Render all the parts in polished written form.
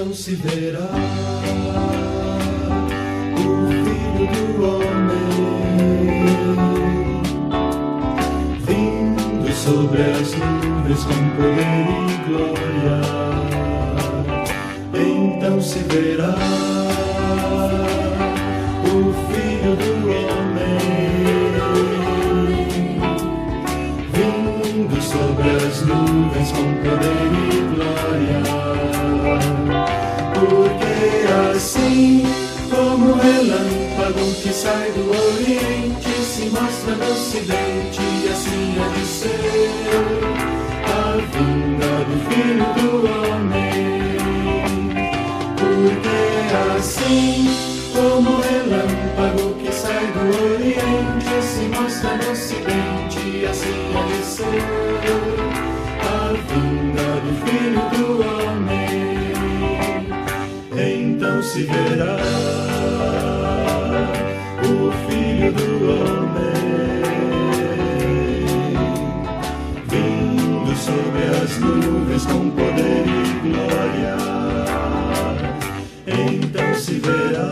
Então se verá o Filho do Homem vindo sobre as nuvens com poder e glória. Então se verá o Filho do Homem vindo sobre as nuvens com poder e glória. Porque assim como o relâmpago que sai do Oriente se mostra no Ocidente, e assim há de ser a vinda do Filho do Homem. Porque assim como o relâmpago que sai do Oriente se mostra no Ocidente, e assim há de ser a vinda do Filho do Homem. Então se verá o Filho do Homem vindo sobre as nuvens com poder e glória. Então se verá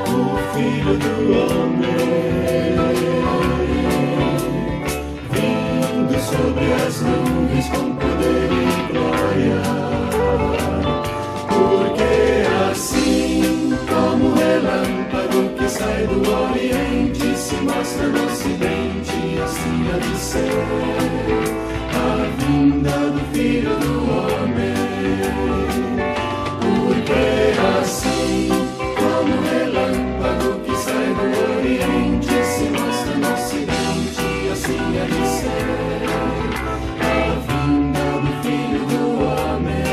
o Filho do Homem vindo sobre as nuvens com poder e glória. Porque assim como o relâmpago que sai do Oriente se mostra no Ocidente, assim há de ser a vinda do Filho do Homem. Porque assim como o relâmpago que sai do Oriente se mostra no Ocidente, assim há de ser a vinda do Filho do Homem.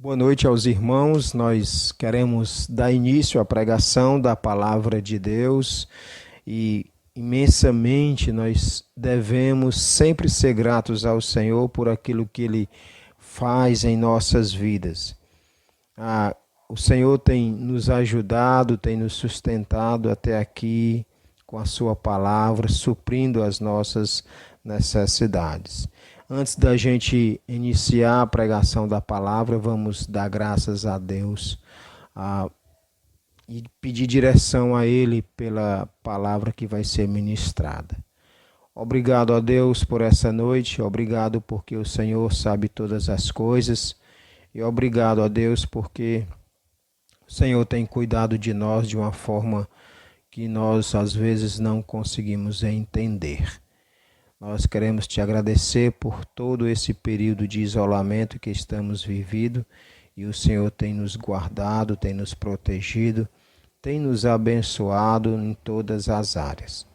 Boa noite aos irmãos. Nós queremos dar início à pregação da palavra de Deus e imensamente nós devemos sempre ser gratos ao Senhor por aquilo que Ele faz em nossas vidas. O Senhor tem nos ajudado, tem nos sustentado até aqui com a sua palavra, suprindo as nossas necessidades. Antes da gente iniciar a pregação da palavra, vamos dar graças a Deus e pedir direção a Ele pela palavra que vai ser ministrada. Obrigado a Deus por essa noite, obrigado porque o Senhor sabe todas as coisas e obrigado a Deus porque o Senhor tem cuidado de nós de uma forma que nós às vezes não conseguimos entender. Nós queremos te agradecer por todo esse período de isolamento que estamos vivendo e o Senhor tem nos guardado, tem nos protegido, tem nos abençoado em todas as áreas.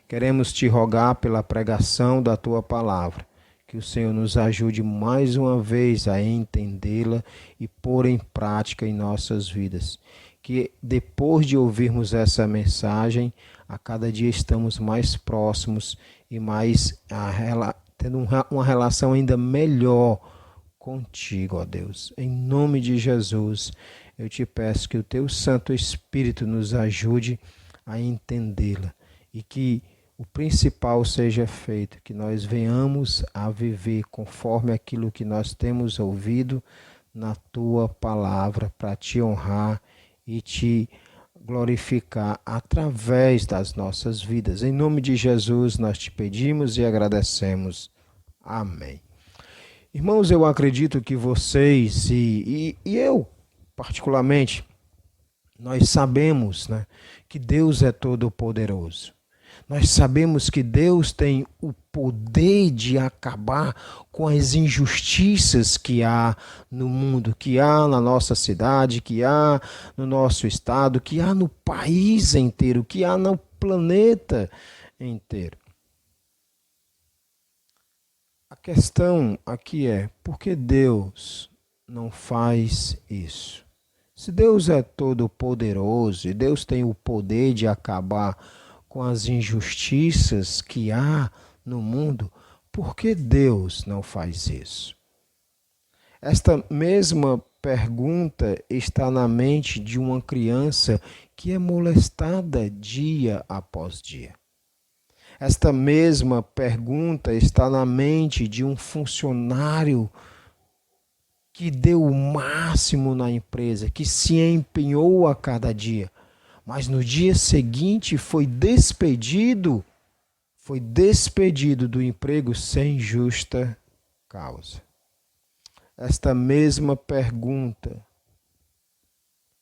Queremos te rogar pela pregação da tua palavra, que o Senhor nos ajude mais uma vez a entendê-la e pôr em prática em nossas vidas. Que depois de ouvirmos essa mensagem, a cada dia estamos mais próximos e mais tendo uma relação ainda melhor contigo, ó Deus. Em nome de Jesus, eu te peço que o teu Santo Espírito nos ajude a entendê-la e que o principal seja feito, que nós venhamos a viver conforme aquilo que nós temos ouvido na tua palavra para te honrar e te glorificar através das nossas vidas. Em nome de Jesus nós te pedimos e agradecemos. Amém. Irmãos, eu acredito que vocês e eu, particularmente, nós sabemos, né, que Deus é todo-poderoso. Nós sabemos que Deus tem o poder de acabar com as injustiças que há no mundo, que há na nossa cidade, que há no nosso estado, que há no país inteiro, que há no planeta inteiro. A questão aqui é, por que Deus não faz isso? Se Deus é todo-poderoso e Deus tem o poder de acabar com as injustiças que há no mundo, por que Deus não faz isso? Esta mesma pergunta está na mente de uma criança que é molestada dia após dia. Esta mesma pergunta está na mente de um funcionário que deu o máximo na empresa, que se empenhou a cada dia, mas no dia seguinte foi despedido do emprego sem justa causa. Esta mesma pergunta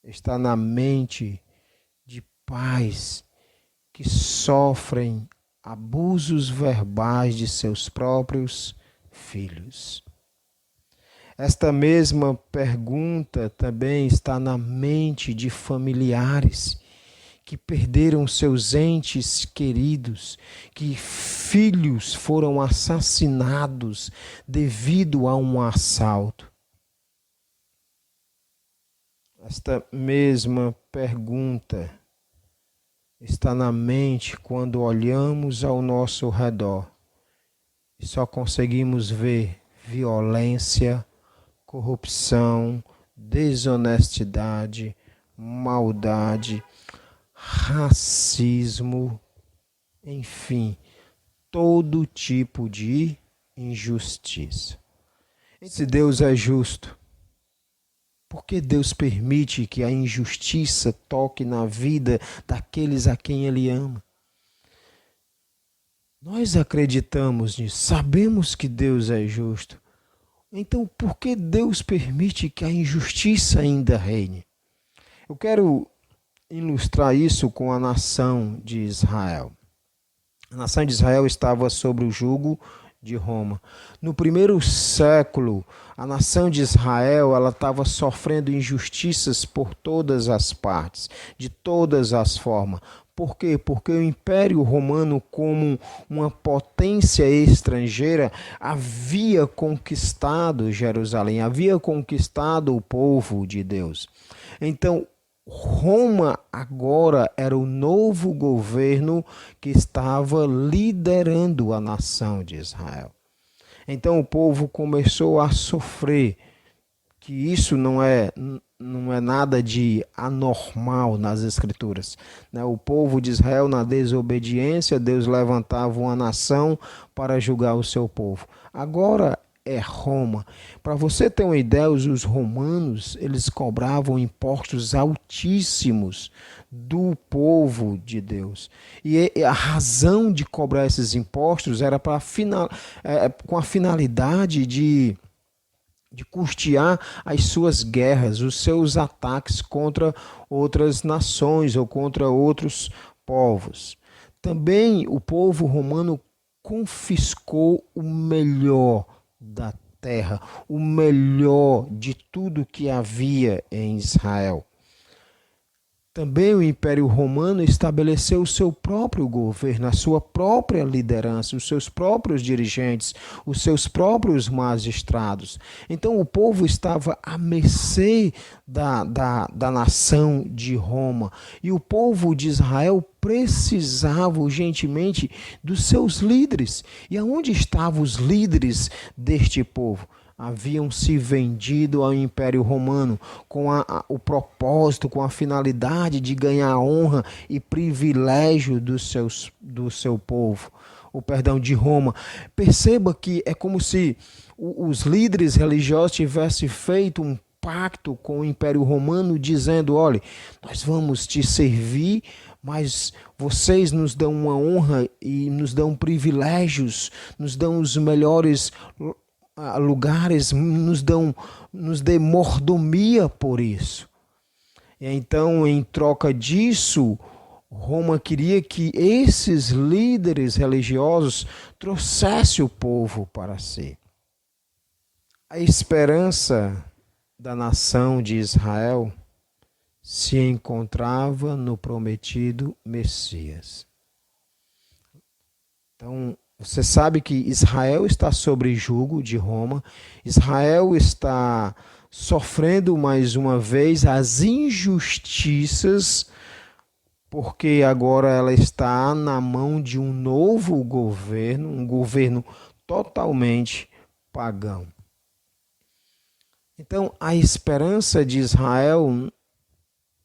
está na mente de pais que sofrem abusos verbais de seus próprios filhos. Esta mesma pergunta também está na mente de familiares que perderam seus entes queridos, que filhos foram assassinados devido a um assalto. Esta mesma pergunta está na mente quando olhamos ao nosso redor e só conseguimos ver violência, corrupção, desonestidade, maldade, racismo, enfim, todo tipo de injustiça. Se Deus é justo, por que Deus permite que a injustiça toque na vida daqueles a quem Ele ama? Nós acreditamos nisso, sabemos que Deus é justo. Então, por que Deus permite que a injustiça ainda reine? Eu quero ilustrar isso com a nação de Israel. A nação de Israel estava sob o jugo de Roma. No primeiro século, a nação de Israel ela estava sofrendo injustiças por todas as partes, de todas as formas. Por quê? Porque o Império Romano, como uma potência estrangeira, havia conquistado Jerusalém, havia conquistado o povo de Deus. Então, Roma agora era o novo governo que estava liderando a nação de Israel. Então o povo começou a sofrer, que isso não é nada de anormal nas Escrituras. O povo de Israel, na desobediência, Deus levantava uma nação para julgar o seu povo. Agora é Roma. Para você ter uma ideia, os romanos, eles cobravam impostos altíssimos do povo de Deus. E a razão de cobrar esses impostos era com a finalidade de custear as suas guerras, os seus ataques contra outras nações ou contra outros povos. Também o povo romano confiscou o melhor da terra, o melhor de tudo que havia em Israel. Também o Império Romano estabeleceu o seu próprio governo, a sua própria liderança, os seus próprios dirigentes, os seus próprios magistrados. Então o povo estava à mercê da nação de Roma. E o povo de Israel precisava urgentemente dos seus líderes. E aonde estavam os líderes deste povo? Haviam se vendido ao Império Romano com o propósito, com a finalidade de ganhar honra e privilégio do seu povo, de Roma. Perceba que é como se os líderes religiosos tivessem feito um pacto com o Império Romano, dizendo: olha, nós vamos te servir, mas vocês nos dão uma honra e nos dão privilégios, nos dão os melhores lugares, nos dê mordomia por isso. E então, em troca disso, Roma queria que esses líderes religiosos trouxessem o povo para si. A esperança da nação de Israel se encontrava no prometido Messias. Então, você sabe que Israel está sob julgo de Roma. Israel está sofrendo mais uma vez as injustiças, porque agora ela está na mão de um novo governo, um governo totalmente pagão. Então, a esperança de Israel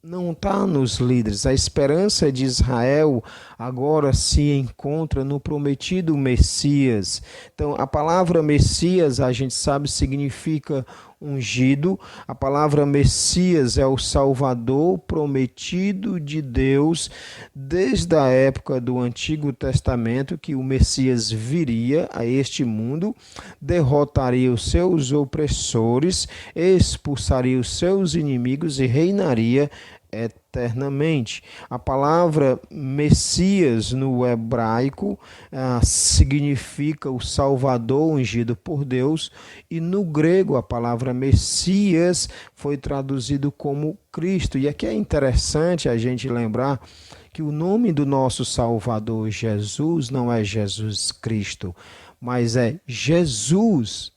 não está nos líderes. A esperança de Israel agora se encontra no prometido Messias. Então, a palavra Messias, a gente sabe, significa ungido. A palavra Messias é o Salvador prometido de Deus desde a época do Antigo Testamento, que o Messias viria a este mundo, derrotaria os seus opressores, expulsaria os seus inimigos e reinaria eternamente. A palavra Messias no hebraico significa o Salvador ungido por Deus, e no grego a palavra Messias foi traduzido como Cristo. E aqui é interessante a gente lembrar que o nome do nosso Salvador Jesus não é Jesus Cristo, mas é Jesus,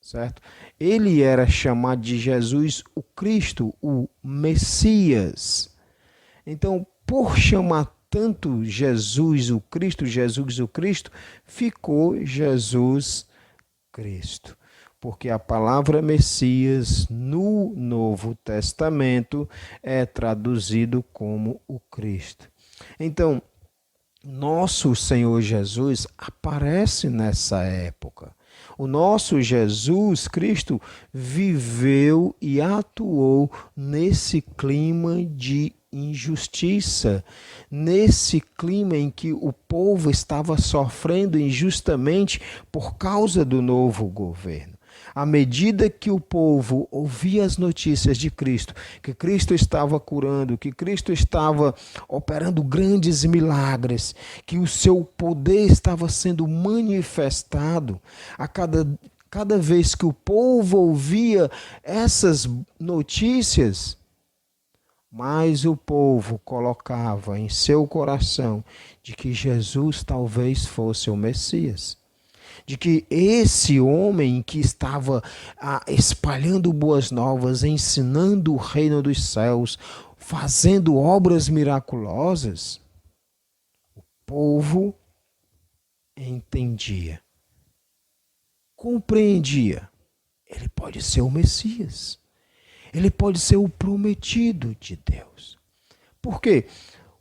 certo? Ele era chamado de Jesus o Cristo, o Messias. Então, por chamar tanto Jesus o Cristo, ficou Jesus Cristo. Porque a palavra Messias no Novo Testamento é traduzido como o Cristo. Então, nosso Senhor Jesus aparece nessa época. O nosso Jesus Cristo viveu e atuou nesse clima de injustiça, nesse clima em que o povo estava sofrendo injustamente por causa do novo governo. À medida que o povo ouvia as notícias de Cristo, que Cristo estava curando, que Cristo estava operando grandes milagres, que o seu poder estava sendo manifestado, cada vez que o povo ouvia essas notícias, mais o povo colocava em seu coração de que Jesus talvez fosse o Messias. De que esse homem que estava espalhando boas novas, ensinando o reino dos céus, fazendo obras miraculosas, o povo entendia, compreendia. Ele pode ser o Messias. Ele pode ser o prometido de Deus. Por quê?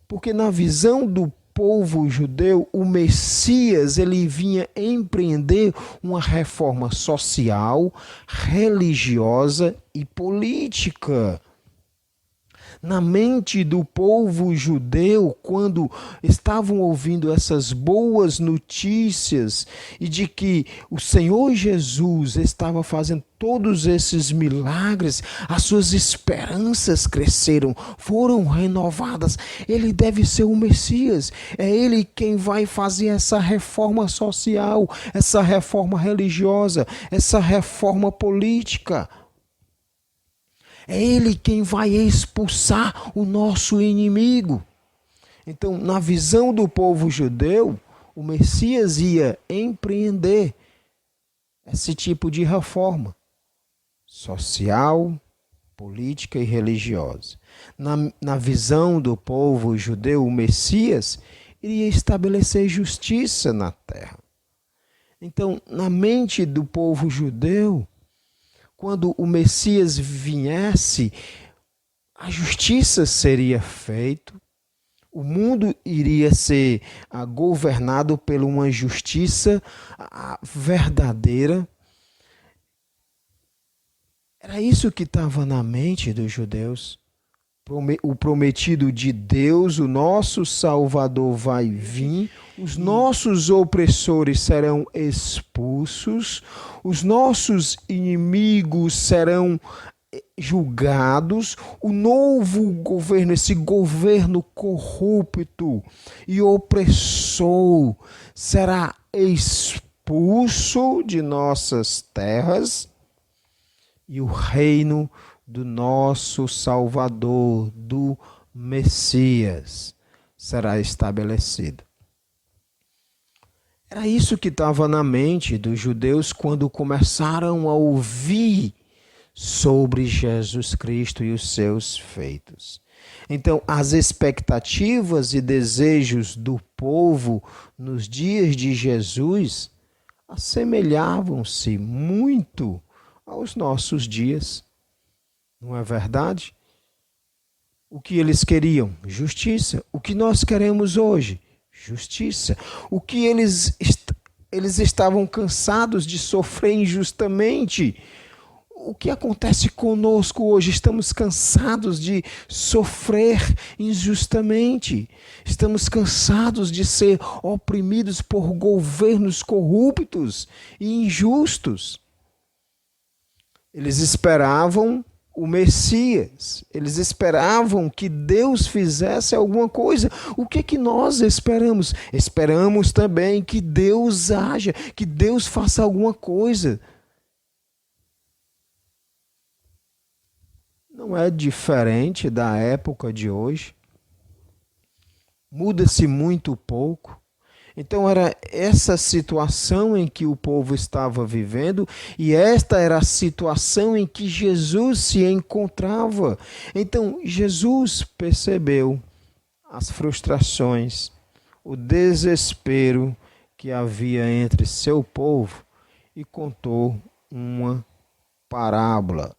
Porque na visão do povo judeu, o Messias ele vinha empreender uma reforma social, religiosa e política. Na mente do povo judeu, quando estavam ouvindo essas boas notícias e de que o Senhor Jesus estava fazendo todos esses milagres, as suas esperanças cresceram, foram renovadas. Ele deve ser o Messias, é ele quem vai fazer essa reforma social, essa reforma religiosa, essa reforma política. É ele quem vai expulsar o nosso inimigo. Então, na visão do povo judeu, o Messias ia empreender esse tipo de reforma social, política e religiosa. Na visão do povo judeu, o Messias iria estabelecer justiça na terra. Então, na mente do povo judeu, quando o Messias viesse, a justiça seria feita, o mundo iria ser governado por uma justiça verdadeira. Era isso que estava na mente dos judeus. O prometido de Deus, o nosso Salvador vai vir, os nossos opressores serão expulsos, os nossos inimigos serão julgados, o novo governo, esse governo corrupto e opressor, será expulso de nossas terras e o reino do nosso Salvador, do Messias, será estabelecido. Era isso que estava na mente dos judeus quando começaram a ouvir sobre Jesus Cristo e os seus feitos. Então, as expectativas e desejos do povo nos dias de Jesus assemelhavam-se muito aos nossos dias. Não é verdade? O que eles queriam? Justiça. O que nós queremos hoje? Justiça. O que eles estavam cansados de sofrer injustamente. O que acontece conosco hoje? Estamos cansados de sofrer injustamente. Estamos cansados de ser oprimidos por governos corruptos e injustos. Eles esperavam o Messias, eles esperavam que Deus fizesse alguma coisa. O que nós esperamos? Esperamos também que Deus haja, que Deus faça alguma coisa. Não é diferente da época de hoje. Muda-se muito pouco. Então era essa situação em que o povo estava vivendo e esta era a situação em que Jesus se encontrava. Então Jesus percebeu as frustrações, o desespero que havia entre seu povo e contou uma parábola.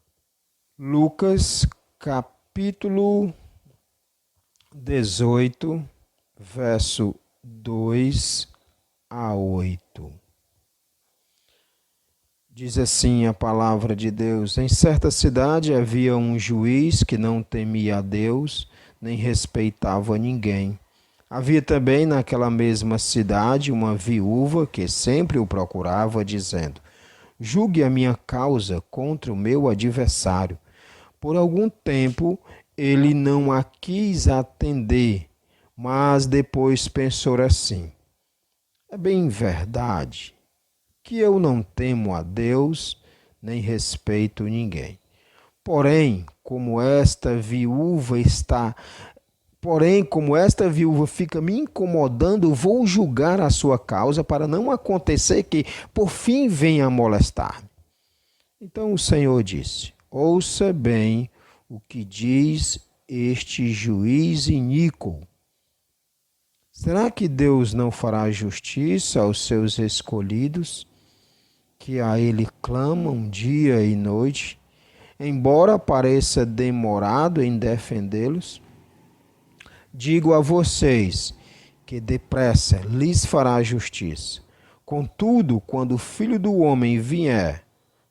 Lucas capítulo 18, verso 2 a 8. Diz assim a palavra de Deus: em certa cidade havia um juiz que não temia a Deus, nem respeitava ninguém. Havia também naquela mesma cidade uma viúva que sempre o procurava, dizendo: julgue a minha causa contra o meu adversário. Por algum tempo ele não a quis atender, mas depois pensou assim: é bem verdade que eu não temo a Deus, nem respeito ninguém. Porém, como esta viúva está, porém, como esta viúva fica me incomodando, vou julgar a sua causa para não acontecer que, por fim, venha a molestar-me. Então o Senhor disse: ouça bem o que diz este juiz iníquo. Será que Deus não fará justiça aos seus escolhidos, que a Ele clamam dia e noite, embora pareça demorado em defendê-los? Digo a vocês que depressa lhes fará justiça. Contudo, quando o Filho do Homem vier,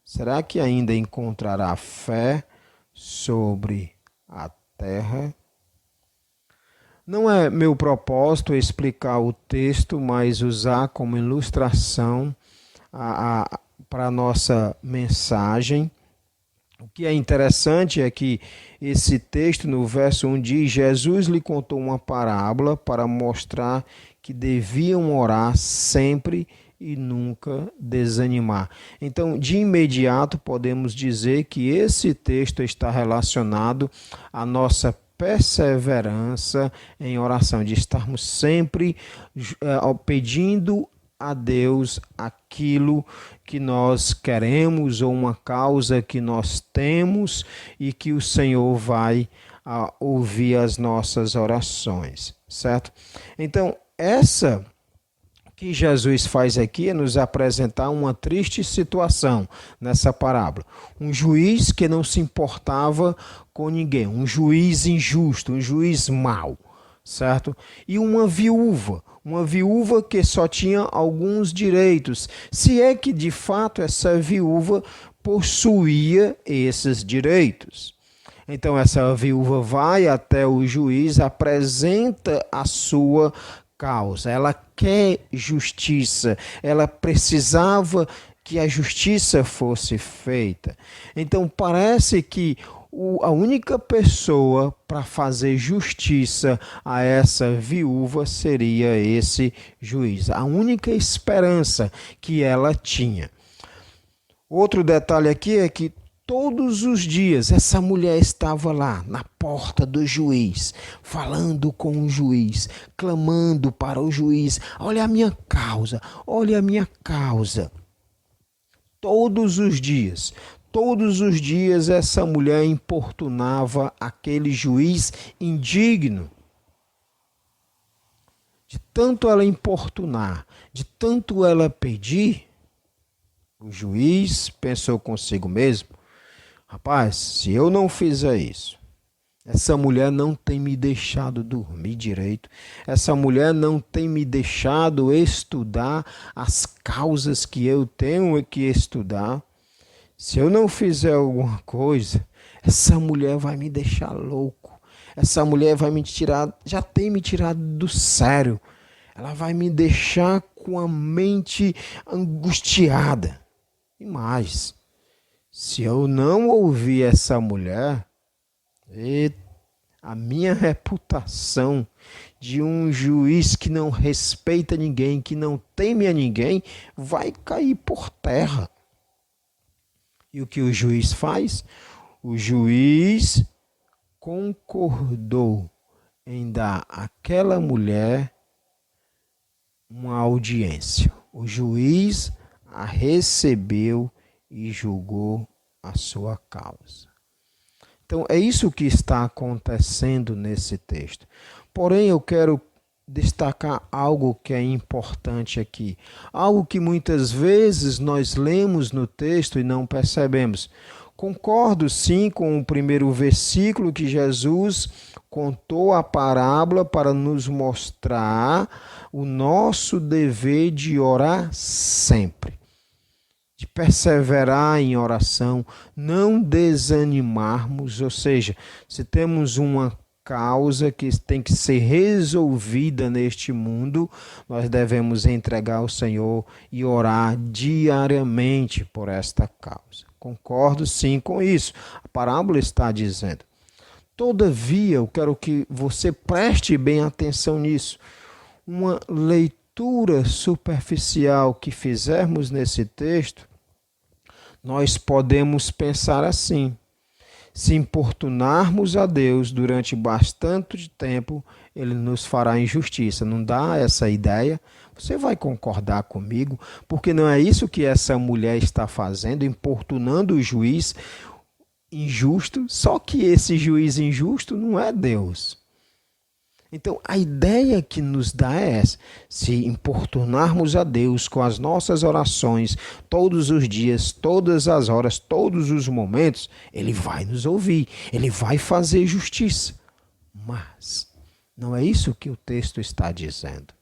será que ainda encontrará fé sobre a terra? Não é meu propósito explicar o texto, mas usar como ilustração para a nossa mensagem. O que é interessante é que esse texto, no verso 1, diz: Jesus lhe contou uma parábola para mostrar que deviam orar sempre e nunca desanimar. Então, de imediato, podemos dizer que esse texto está relacionado à nossa perseverança em oração, de estarmos sempre pedindo a Deus aquilo que nós queremos ou uma causa que nós temos e que o Senhor vai ouvir as nossas orações, certo? Então, essa que Jesus faz aqui é nos apresentar uma triste situação nessa parábola. Um juiz que não se importava com ninguém, um juiz injusto, um juiz mau, certo? E uma viúva que só tinha alguns direitos, se é que de fato essa viúva possuía esses direitos. Então essa viúva vai até o juiz, apresenta a sua causa, ela quer justiça, ela precisava que a justiça fosse feita. Então parece que a única pessoa para fazer justiça a essa viúva seria esse juiz, a única esperança que ela tinha. Outro detalhe aqui é que todos os dias essa mulher estava lá na porta do juiz, falando com o juiz, clamando para o juiz: olha a minha causa, olha a minha causa. Todos os dias essa mulher importunava aquele juiz indigno. De tanto ela importunar, de tanto ela pedir, o juiz pensou consigo mesmo: rapaz, se eu não fizer isso, essa mulher não tem me deixado dormir direito, essa mulher não tem me deixado estudar as causas que eu tenho que estudar. Se eu não fizer alguma coisa, essa mulher vai me deixar louco, essa mulher vai me tirar, já tem me tirado do sério, ela vai me deixar com a mente angustiada. E mais, se eu não ouvir essa mulher, a minha reputação de um juiz que não respeita ninguém, que não teme a ninguém, vai cair por terra. E o que o juiz faz? O juiz concordou em dar àquela mulher uma audiência. O juiz a recebeu e julgou a sua causa. Então, é isso que está acontecendo nesse texto. Porém, eu quero destacar algo que é importante aqui. Algo que muitas vezes nós lemos no texto e não percebemos. Concordo sim com o primeiro versículo que Jesus contou a parábola para nos mostrar o nosso dever de orar sempre, de perseverar em oração, não desanimarmos, ou seja, se temos uma causa que tem que ser resolvida neste mundo, nós devemos entregar ao Senhor e orar diariamente por esta causa. Concordo sim com isso. A parábola está dizendo. Todavia, eu quero que você preste bem atenção nisso. Uma leitura superficial que fizermos nesse texto, nós podemos pensar assim: Se importunarmos a Deus durante bastante tempo, Ele nos fará injustiça. Não dá essa ideia? Você vai concordar comigo? Porque não é isso que essa mulher está fazendo, importunando o juiz injusto, só que esse juiz injusto não é Deus. Então, a ideia que nos dá é essa: se importunarmos a Deus com as nossas orações, todos os dias, todas as horas, todos os momentos, Ele vai nos ouvir, Ele vai fazer justiça. Mas não é isso que o texto está dizendo.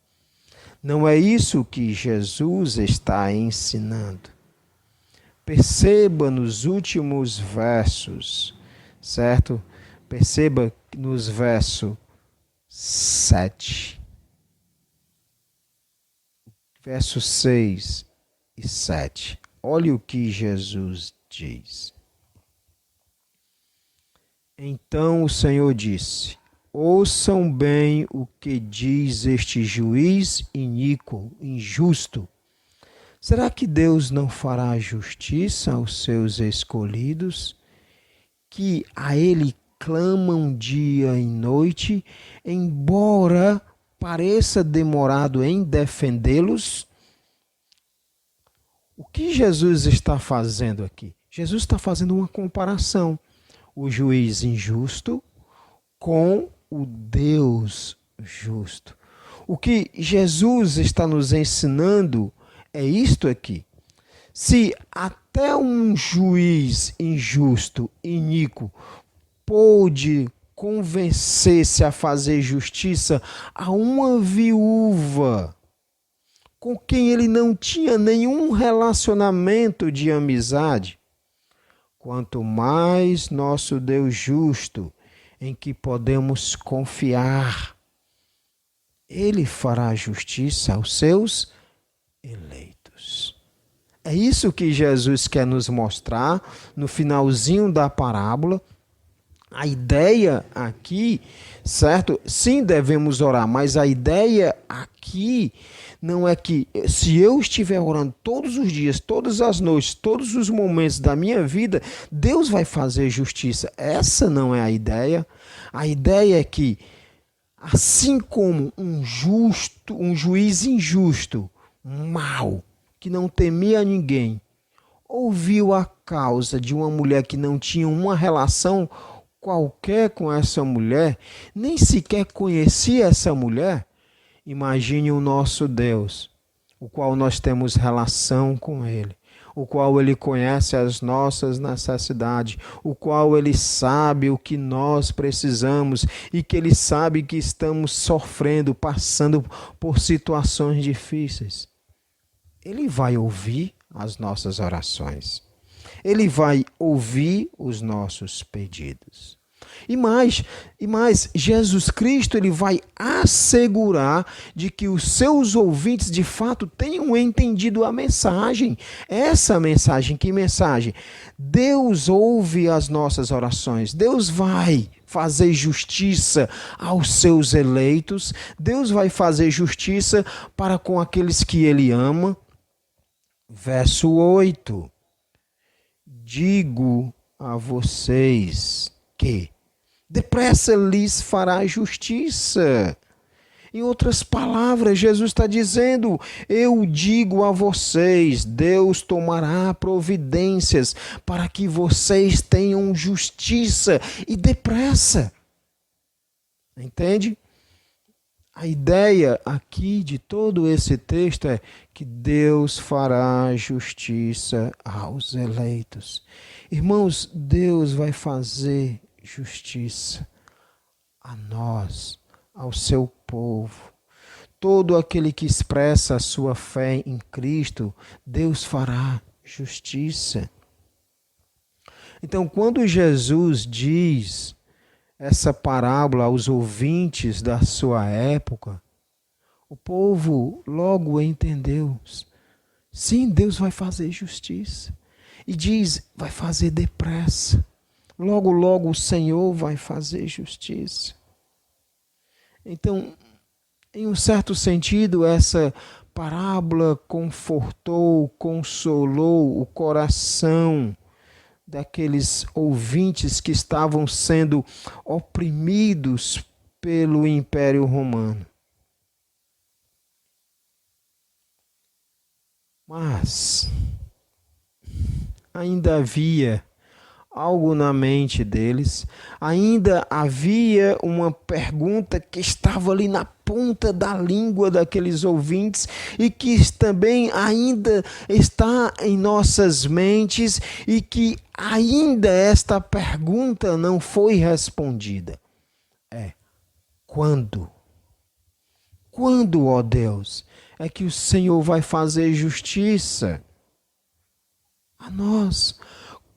Não é isso que Jesus está ensinando. Perceba nos últimos versos, certo? Perceba nos versos 7, versos 6 e 7. Olha o que Jesus diz. Então o Senhor disse: ouçam bem o que diz este juiz iníquo, injusto. Será que Deus não fará justiça aos seus escolhidos, que a Ele clamam dia e noite, embora pareça demorado em defendê-los? O que Jesus está fazendo aqui? Jesus está fazendo uma comparação. O juiz injusto com o Deus justo. O que Jesus está nos ensinando é isto aqui. Se até um juiz injusto, iníquo, pôde convencer-se a fazer justiça a uma viúva com quem ele não tinha nenhum relacionamento de amizade, quanto mais nosso Deus justo, em que podemos confiar, Ele fará justiça aos seus eleitos. É isso que Jesus quer nos mostrar no finalzinho da parábola. A ideia aqui, certo? Sim, devemos orar, mas a ideia aqui não é que se eu estiver orando todos os dias, todas as noites, todos os momentos da minha vida, Deus vai fazer justiça. Essa não é a ideia. A ideia é que, assim como um juiz injusto, mau, que não temia ninguém, ouviu a causa de uma mulher que não tinha uma relação qualquer com essa mulher, nem sequer conhecia essa mulher, imagine o nosso Deus, o qual nós temos relação com Ele, o qual Ele conhece as nossas necessidades, o qual Ele sabe o que nós precisamos e que Ele sabe que estamos sofrendo, passando por situações difíceis. Ele vai ouvir as nossas orações. Ele vai ouvir os nossos pedidos. E mais, Jesus Cristo ele vai assegurar de que os seus ouvintes de fato tenham entendido a mensagem. Essa mensagem, que mensagem? Deus ouve as nossas orações. Deus vai fazer justiça aos seus eleitos. Deus vai fazer justiça para com aqueles que Ele ama. Verso 8. Digo a vocês que depressa lhes fará justiça. Em outras palavras, Jesus está dizendo: eu digo a vocês, Deus tomará providências para que vocês tenham justiça e depressa. Entende? A ideia aqui de todo esse texto é que Deus fará justiça aos eleitos. Irmãos, Deus vai fazer justiça a nós, ao seu povo. Todo aquele que expressa a sua fé em Cristo, Deus fará justiça. Então, quando Jesus diz essa parábola aos ouvintes da sua época, o povo logo entendeu. Sim, Deus vai fazer justiça. E diz, vai fazer depressa. Logo, logo o Senhor vai fazer justiça. Então, em um certo sentido, essa parábola confortou, consolou o coração daqueles ouvintes que estavam sendo oprimidos pelo Império Romano. Mas ainda havia algo na mente deles, ainda havia uma pergunta que estava ali na ponta da língua daqueles ouvintes e que também ainda está em nossas mentes e que ainda esta pergunta não foi respondida. Quando? Quando, ó Deus, é que o Senhor vai fazer justiça a nós?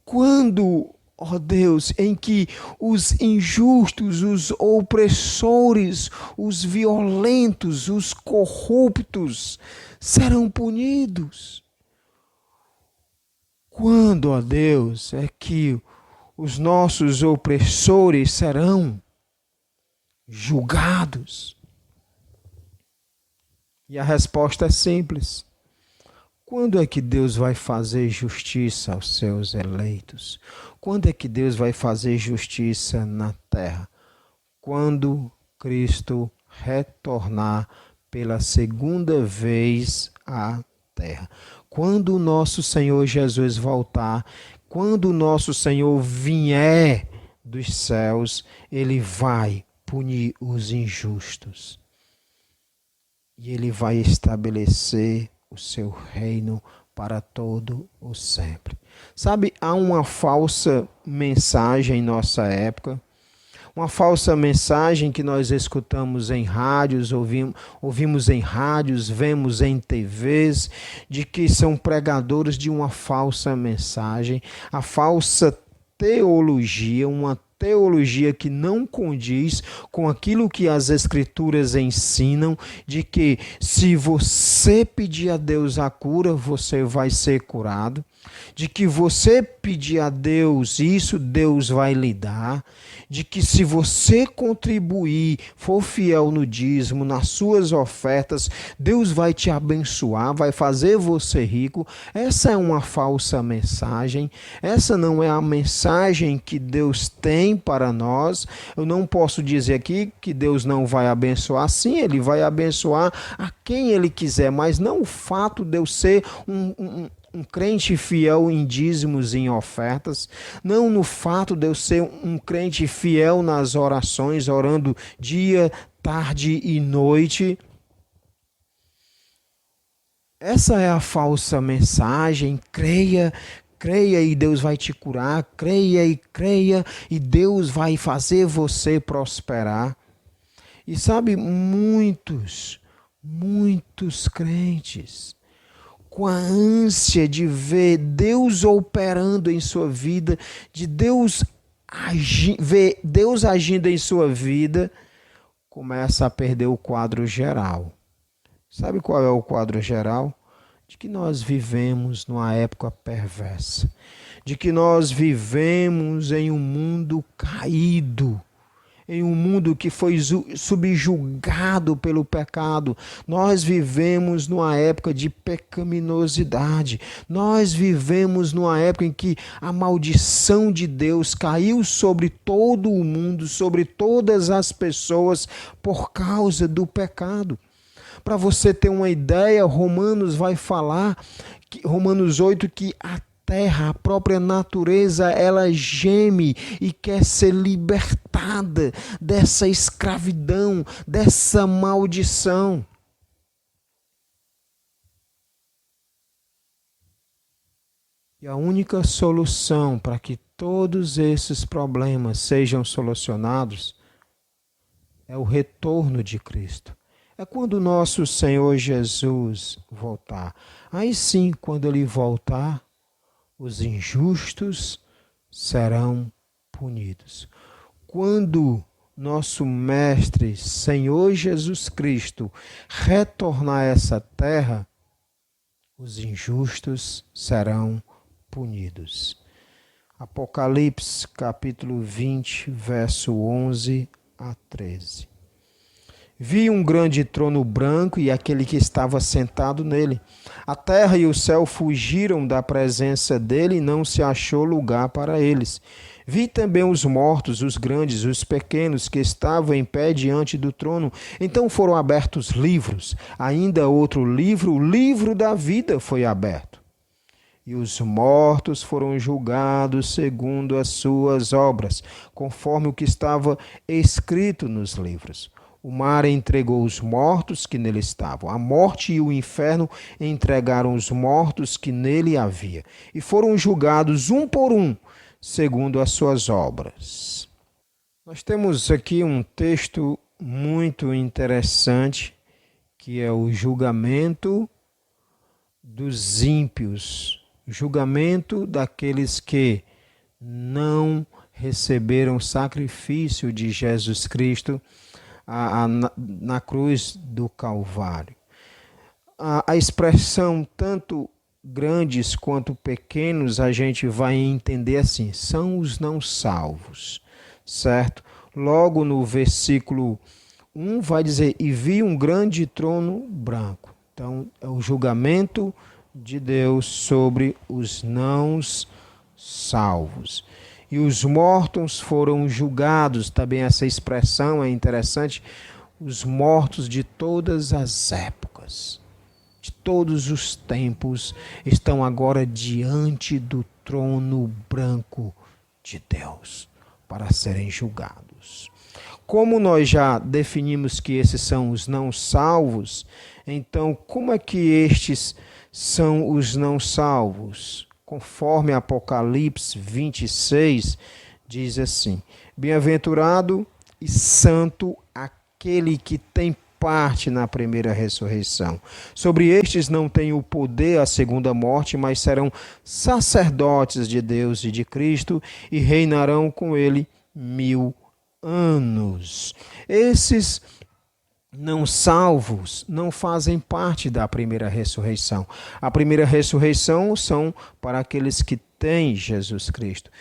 Quando, ó Deus, em que os injustos, os opressores, os violentos, os corruptos serão punidos? Quando, ó Deus, é que os nossos opressores serão julgados? E a resposta é simples. Quando é que Deus vai fazer justiça aos seus eleitos? Quando é que Deus vai fazer justiça na terra? Quando Cristo retornar pela segunda vez à terra. Quando o nosso Senhor Jesus voltar, quando o nosso Senhor vier dos céus, Ele vai punir os injustos. E Ele vai estabelecer o seu reino para todo o sempre. Sabe, há uma falsa mensagem em nossa época, uma falsa mensagem que nós escutamos em rádios, ouvimos em rádios, vemos em TVs, de que são pregadores de uma falsa mensagem, a falsa teologia, uma teologia que não condiz com aquilo que as Escrituras ensinam, de que se você pedir a Deus a cura, você vai ser curado, de que você pedir a Deus isso, Deus vai lhe dar, de que se você contribuir, for fiel no dízimo, nas suas ofertas, Deus vai te abençoar, vai fazer você rico. Essa é uma falsa mensagem, essa não é a mensagem que Deus tem para nós. Eu não posso dizer aqui que Deus não vai abençoar. Sim, Ele vai abençoar a quem Ele quiser, mas não o fato de eu ser um crente fiel em dízimos e em ofertas, não no fato de eu ser um crente fiel nas orações, orando dia, tarde e noite. Essa é a falsa mensagem. Creia e Deus vai te curar, creia e Deus vai fazer você prosperar. E sabe, muitos crentes, com a ânsia de ver Deus operando em sua vida, de ver Deus agindo em sua vida, começa a perder o quadro geral. Sabe qual é o quadro geral? De que nós vivemos numa época perversa, de que nós vivemos em um mundo caído, em um mundo que foi subjugado pelo pecado. Nós vivemos numa época de pecaminosidade. Nós vivemos numa época em que a maldição de Deus caiu sobre todo o mundo, sobre todas as pessoas, por causa do pecado. Para você ter uma ideia, Romanos vai falar, Romanos 8, que a terra, a própria natureza, ela geme e quer ser libertada dessa escravidão, dessa maldição. E a única solução para que todos esses problemas sejam solucionados é o retorno de Cristo. É quando o nosso Senhor Jesus voltar. Aí sim, quando Ele voltar, os injustos serão punidos. Quando nosso Mestre, Senhor Jesus Cristo, retornar a essa terra, os injustos serão punidos. Apocalipse, capítulo 20, verso 11 a 13. Vi um grande trono branco e aquele que estava sentado nele. A terra e o céu fugiram da presença dele e não se achou lugar para eles. Vi também os mortos, os grandes, os pequenos, que estavam em pé diante do trono. Então foram abertos livros. Ainda outro livro, o livro da vida, foi aberto. E os mortos foram julgados segundo as suas obras, conforme o que estava escrito nos livros. O mar entregou os mortos que nele estavam. A morte e o inferno entregaram os mortos que nele havia. E foram julgados um por um, segundo as suas obras. Nós temos aqui um texto muito interessante, que é o julgamento dos ímpios. O julgamento daqueles que não receberam o sacrifício de Jesus Cristo na cruz do Calvário. A expressão tanto grandes quanto pequenos a gente vai entender assim, são os não salvos, certo? Logo no versículo 1 vai dizer, e vi um grande trono branco. Então é o julgamento de Deus sobre os não salvos. E os mortos foram julgados, também essa expressão é interessante, os mortos de todas as épocas, de todos os tempos, estão agora diante do trono branco de Deus, para serem julgados. Como nós já definimos que esses são os não salvos, então como é que estes são os não salvos? Conforme Apocalipse 26, diz assim, bem-aventurado e santo aquele que tem parte na primeira ressurreição. Sobre estes não tem o poder a segunda morte, mas serão sacerdotes de Deus e de Cristo e reinarão com ele 1000 anos. Esses não salvos não fazem parte da primeira ressurreição. A primeira ressurreição são para aqueles que têm Jesus Cristo.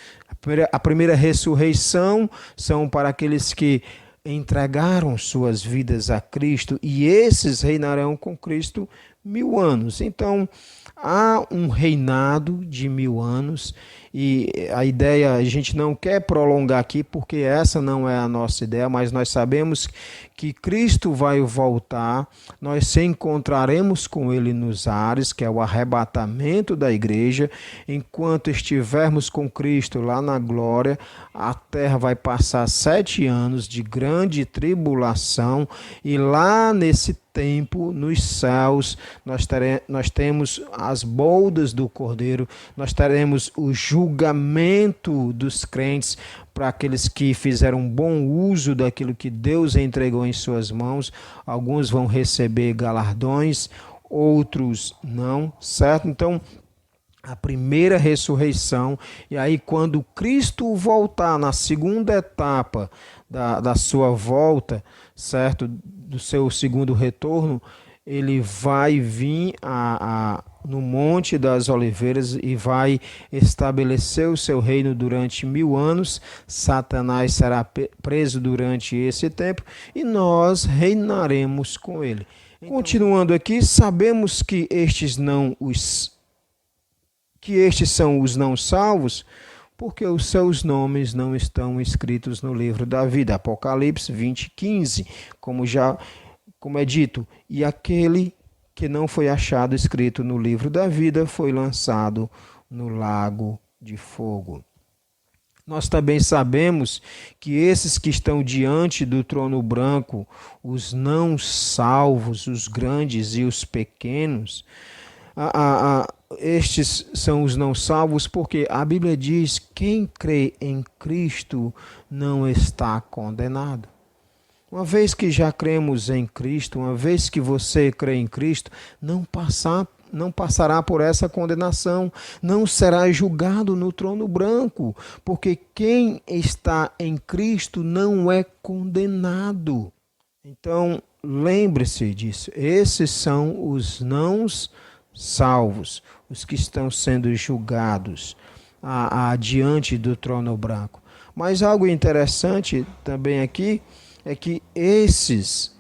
A primeira ressurreição são para aqueles que entregaram suas vidas a Cristo e esses reinarão com Cristo 1000 anos. Então, há um reinado de 1000 anos e a ideia, a gente não quer prolongar aqui porque essa não é a nossa ideia, mas nós sabemos que Cristo vai voltar, nós se encontraremos com Ele nos ares, que é o arrebatamento da igreja. Enquanto estivermos com Cristo lá na glória, a terra vai passar 7 anos de grande tribulação e lá nesse tempo, nos céus, nós temos as boldas do Cordeiro, nós teremos o julgamento dos crentes para aqueles que fizeram bom uso daquilo que Deus entregou em suas mãos. Alguns vão receber galardões, outros não, certo? Então, a primeira ressurreição, e aí quando Cristo voltar na segunda etapa da sua volta, certo? Do seu segundo retorno, ele vai vir no Monte das Oliveiras e vai estabelecer o seu reino durante 1000 anos. Satanás será preso durante esse tempo e nós reinaremos com ele. Então, continuando aqui, sabemos que estes são os não salvos, porque os seus nomes não estão escritos no livro da vida. Apocalipse 20:15, como é dito, e aquele que não foi achado escrito no livro da vida foi lançado no lago de fogo. Nós também sabemos que esses que estão diante do trono branco, os não salvos, os grandes e os pequenos, estes são os não salvos porque a Bíblia diz que quem crê em Cristo não está condenado. Uma vez que já cremos em Cristo, uma vez que você crê em Cristo, não passará por essa condenação, não será julgado no trono branco, porque quem está em Cristo não é condenado. Então, lembre-se disso, esses são os não salvos, os que estão sendo julgados diante do trono branco. Mas algo interessante também aqui é que esses,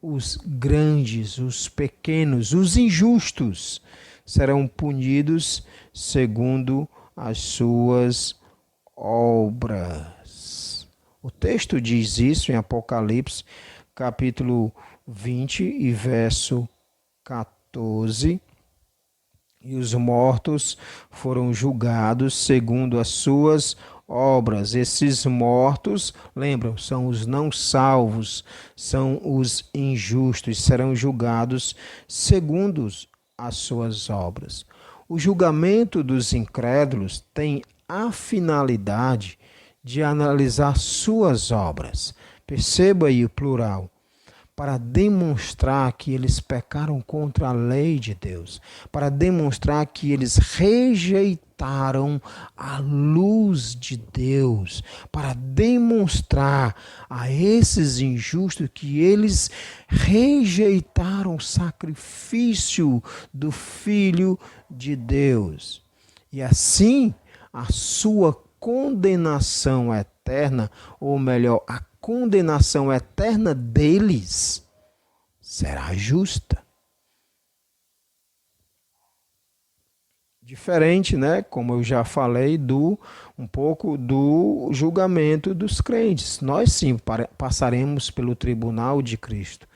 os grandes, os pequenos, os injustos serão punidos segundo as suas obras. O texto diz isso em Apocalipse, capítulo 20 e verso 14. E os mortos foram julgados segundo as suas obras. Esses mortos, lembram, são os não salvos, são os injustos, serão julgados segundo as suas obras. O julgamento dos incrédulos tem a finalidade de analisar suas obras. Perceba aí o plural. Para demonstrar que eles pecaram contra a lei de Deus, para demonstrar que eles rejeitaram a luz de Deus, para demonstrar a esses injustos que eles rejeitaram o sacrifício do Filho de Deus. E assim, a sua condenação eterna, ou melhor, a condenação eterna deles será justa. Diferente, né, como eu já falei, um pouco do julgamento dos crentes. Nós sim passaremos pelo tribunal de Cristo.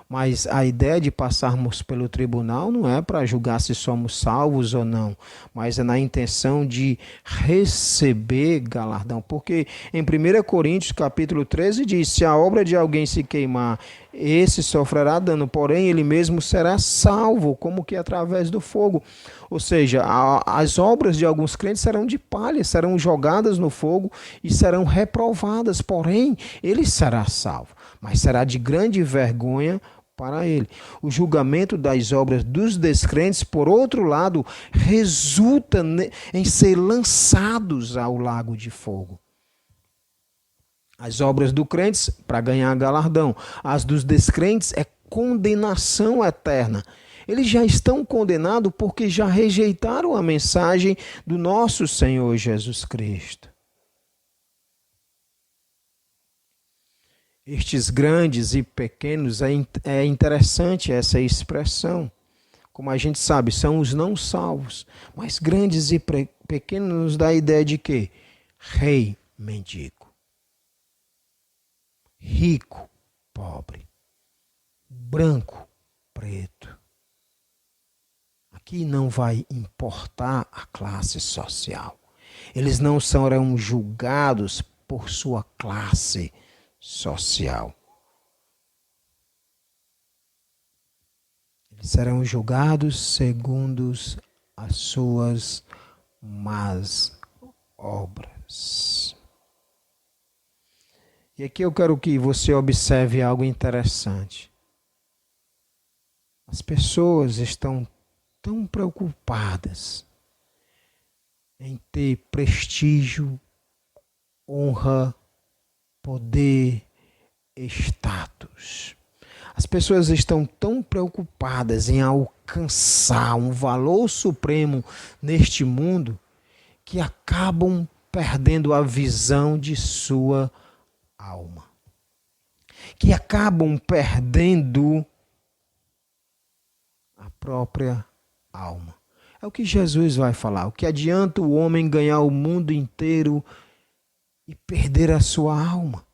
Mas a ideia de passarmos pelo tribunal não é para julgar se somos salvos ou não, mas é na intenção de receber galardão. Porque em 1 Coríntios capítulo 13 diz, se a obra de alguém se queimar, esse sofrerá dano, porém ele mesmo será salvo, como que através do fogo. Ou seja, as obras de alguns crentes serão de palha, serão jogadas no fogo e serão reprovadas, porém ele será salvo, mas será de grande vergonha para ele. O julgamento das obras dos descrentes, por outro lado, resulta em ser lançados ao lago de fogo. As obras dos crentes, para ganhar galardão. As dos descrentes é condenação eterna. Eles já estão condenados porque já rejeitaram a mensagem do nosso Senhor Jesus Cristo. Estes grandes e pequenos, é interessante essa expressão. Como a gente sabe, são os não salvos. Mas grandes e pequenos nos dá a ideia de quê? Rei, mendigo. Rico, pobre. Branco, preto. Aqui não vai importar a classe social. Eles não serão julgados por sua classe social. Eles serão julgados segundo as suas más obras. E aqui eu quero que você observe algo interessante. As pessoas estão tão preocupadas em ter prestígio, honra, poder, status. As pessoas estão tão preocupadas em alcançar um valor supremo neste mundo que acabam perdendo a visão de sua alma. Que acabam perdendo a própria alma. É o que Jesus vai falar. O que adianta o homem ganhar o mundo inteiro e perder a sua alma?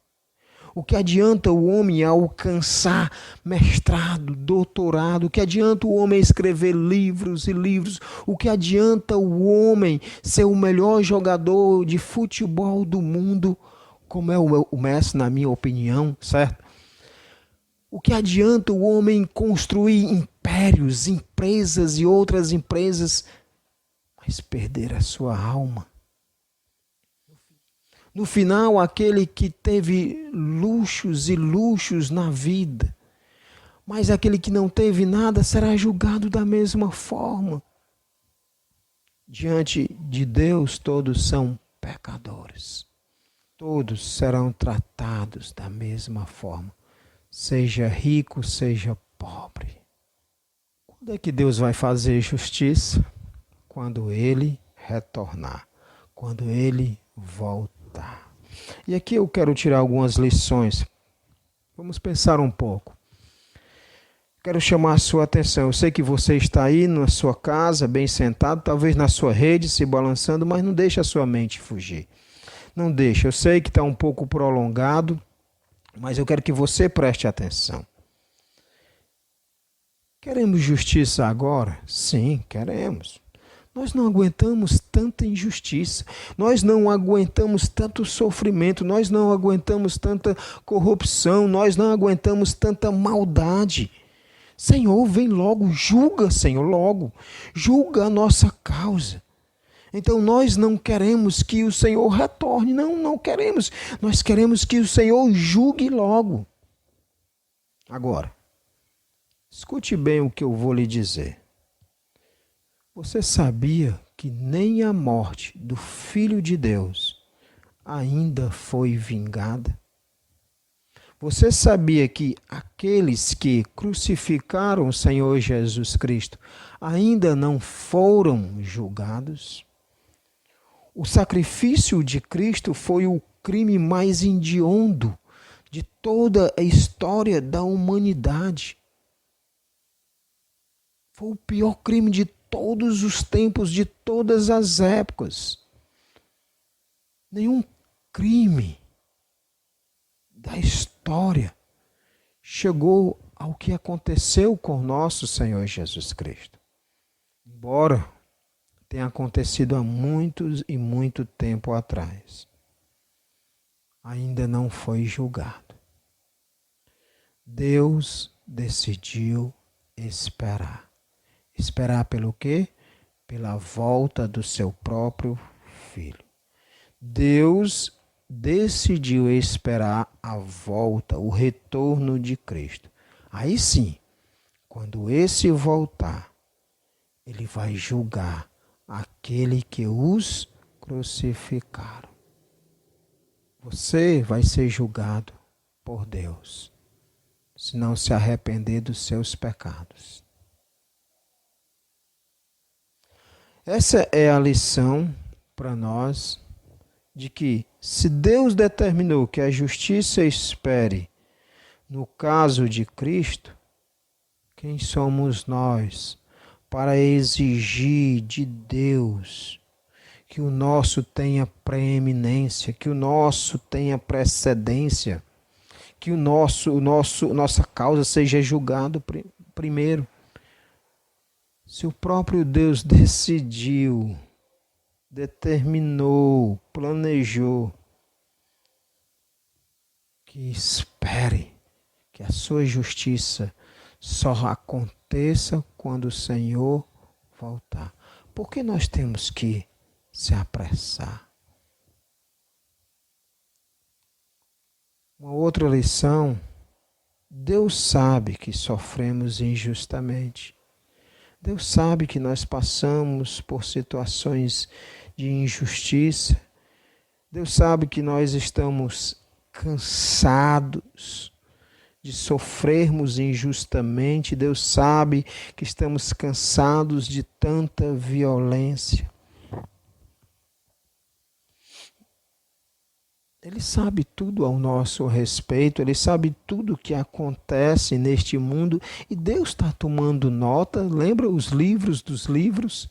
O que adianta o homem alcançar mestrado, doutorado? O que adianta o homem escrever livros e livros? O que adianta o homem ser o melhor jogador de futebol do mundo, como é o Messi, na minha opinião, certo? O que adianta o homem construir impérios, empresas e outras empresas, mas perder a sua alma? No final, aquele que teve luxos e luxos na vida, mas aquele que não teve nada será julgado da mesma forma. Diante de Deus, todos são pecadores. Todos serão tratados da mesma forma. Seja rico, seja pobre. Quando é que Deus vai fazer justiça? Quando Ele retornar. Quando Ele voltar. E aqui eu quero tirar algumas lições. Vamos pensar um pouco. Quero chamar a sua atenção. Eu sei que você está aí na sua casa, bem sentado, talvez na sua rede, se balançando, mas não deixe a sua mente fugir. Não deixe. Eu sei que está um pouco prolongado, mas eu quero que você preste atenção. Queremos justiça agora? Sim, queremos. Nós não aguentamos tanta injustiça, nós não aguentamos tanto sofrimento, nós não aguentamos tanta corrupção, nós não aguentamos tanta maldade. Senhor, vem logo, julga, Senhor, logo. Julga a nossa causa. Então nós não queremos que o Senhor retorne, não queremos. Nós queremos que o Senhor julgue logo. Agora, escute bem o que eu vou lhe dizer. Você sabia que nem a morte do Filho de Deus ainda foi vingada? Você sabia que aqueles que crucificaram o Senhor Jesus Cristo ainda não foram julgados? O sacrifício de Cristo foi o crime mais hediondo de toda a história da humanidade. Foi o pior crime de todos os tempos, de todas as épocas. Nenhum crime da história chegou ao que aconteceu com nosso Senhor Jesus Cristo. Embora tenha acontecido há muitos e muito tempo atrás, ainda não foi julgado. Deus decidiu esperar. Esperar pelo quê? Pela volta do seu próprio Filho. Deus decidiu esperar a volta, o retorno de Cristo. Aí sim, quando esse voltar, ele vai julgar aquele que os crucificaram. Você vai ser julgado por Deus, se não se arrepender dos seus pecados. Essa é a lição para nós de que, se Deus determinou que a justiça espere no caso de Cristo, quem somos nós para exigir de Deus que o nosso tenha preeminência, que o nosso tenha precedência, que nossa causa seja julgado primeiro? Se o próprio Deus decidiu, determinou, planejou que espere, que a sua justiça só aconteça quando o Senhor voltar. Por que nós temos que se apressar? Uma outra lição: Deus sabe que sofremos injustamente. Deus sabe que nós passamos por situações de injustiça. Deus sabe que nós estamos cansados de sofrermos injustamente. Deus sabe que estamos cansados de tanta violência. Ele sabe tudo ao nosso respeito, Ele sabe tudo o que acontece neste mundo e Deus está tomando nota. Lembra os livros dos livros?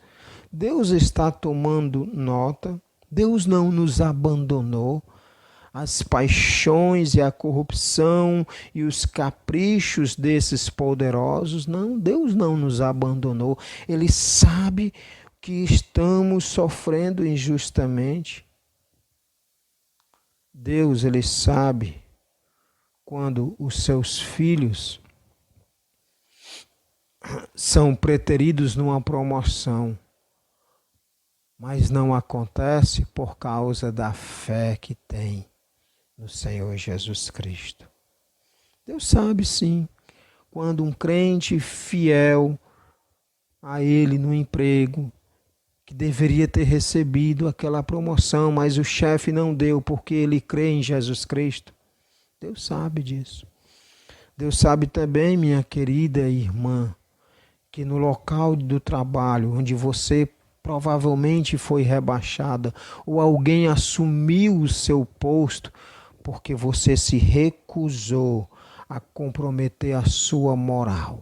Deus está tomando nota. Deus não nos abandonou. As paixões e a corrupção e os caprichos desses poderosos, não, Deus não nos abandonou. Ele sabe que estamos sofrendo injustamente. Deus, Ele sabe quando os seus filhos são preteridos numa promoção, mas não acontece por causa da fé que tem no Senhor Jesus Cristo. Deus sabe sim, quando um crente fiel a Ele no emprego, que deveria ter recebido aquela promoção, mas o chefe não deu porque ele crê em Jesus Cristo. Deus sabe disso. Deus sabe também, minha querida irmã, que no local do trabalho, onde você provavelmente foi rebaixada, ou alguém assumiu o seu posto, porque você se recusou a comprometer a sua moral.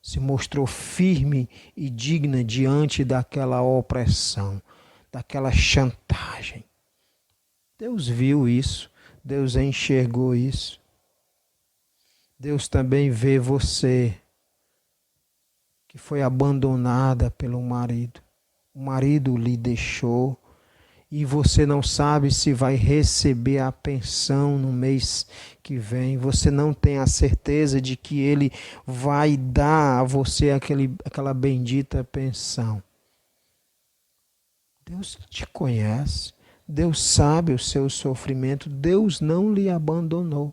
se mostrou firme e digna diante daquela opressão, daquela chantagem. Deus viu isso, Deus enxergou isso. Deus também vê você, que foi abandonada pelo marido. O marido lhe deixou e você não sabe se vai receber a pensão no mês que vem. Você não tem a certeza de que ele vai dar a você aquela bendita pensão. Deus te conhece, Deus sabe o seu sofrimento, Deus não lhe abandonou.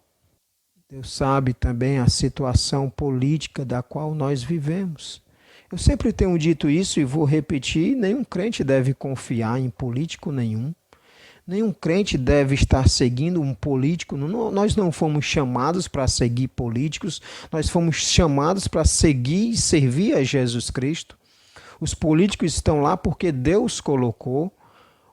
Deus sabe também a situação política da qual nós vivemos. Eu sempre tenho dito isso e vou repetir, nenhum crente deve confiar em político nenhum. Nenhum crente deve estar seguindo um político. Nós não fomos chamados para seguir políticos, nós fomos chamados para seguir e servir a Jesus Cristo. Os políticos estão lá porque Deus colocou.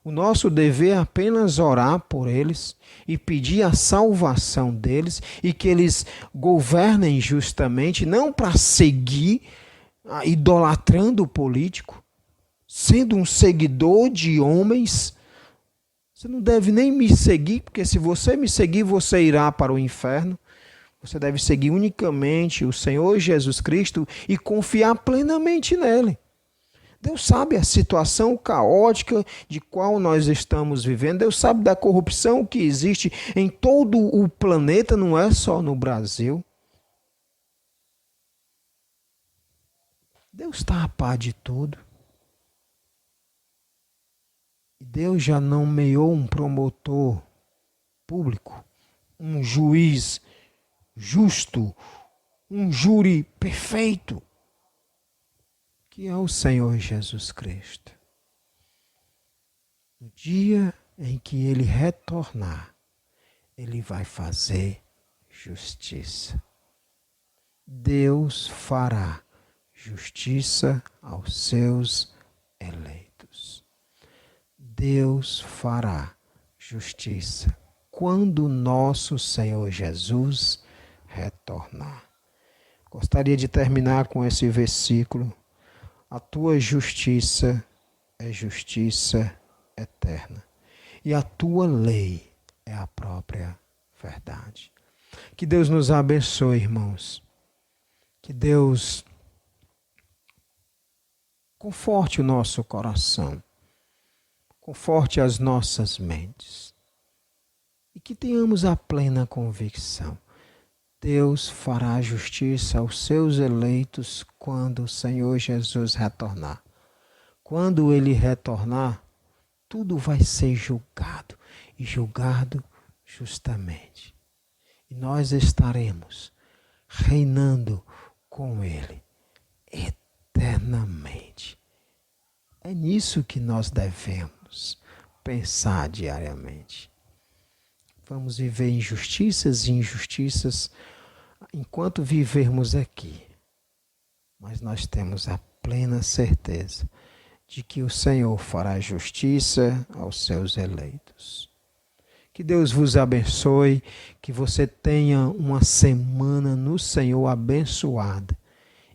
O nosso dever é apenas orar por eles e pedir a salvação deles e que eles governem justamente, não para seguir, idolatrando o político, sendo um seguidor de homens. Você não deve nem me seguir, porque se você me seguir, você irá para o inferno. Você deve seguir unicamente o Senhor Jesus Cristo e confiar plenamente nele. Deus sabe a situação caótica de qual nós estamos vivendo. Deus sabe da corrupção que existe em todo o planeta, não é só no Brasil. Deus está a par de tudo. Deus já nomeou um promotor público, um juiz justo, um júri perfeito, que é o Senhor Jesus Cristo. No dia em que ele retornar, ele vai fazer justiça. Deus fará justiça aos seus eleitos. Deus fará justiça quando nosso Senhor Jesus retornar. Gostaria de terminar com esse versículo. A tua justiça é justiça eterna, e a tua lei é a própria verdade. Que Deus nos abençoe, irmãos. Que Deus conforte o nosso coração, conforte as nossas mentes, e que tenhamos a plena convicção. Deus fará justiça aos seus eleitos quando o Senhor Jesus retornar. Quando ele retornar, tudo vai ser julgado, e julgado justamente. E nós estaremos reinando com ele eternamente. É nisso que nós devemos pensar diariamente. Vamos viver injustiças e injustiças enquanto vivermos aqui. Mas nós temos a plena certeza de que o Senhor fará justiça aos seus eleitos. Que Deus vos abençoe, que você tenha uma semana no Senhor abençoada.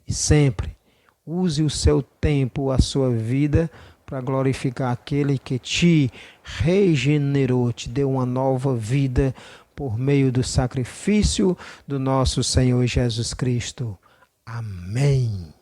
E sempre use o seu tempo, a sua vida, para glorificar aquele que te regenerou, te deu uma nova vida por meio do sacrifício do nosso Senhor Jesus Cristo. Amém.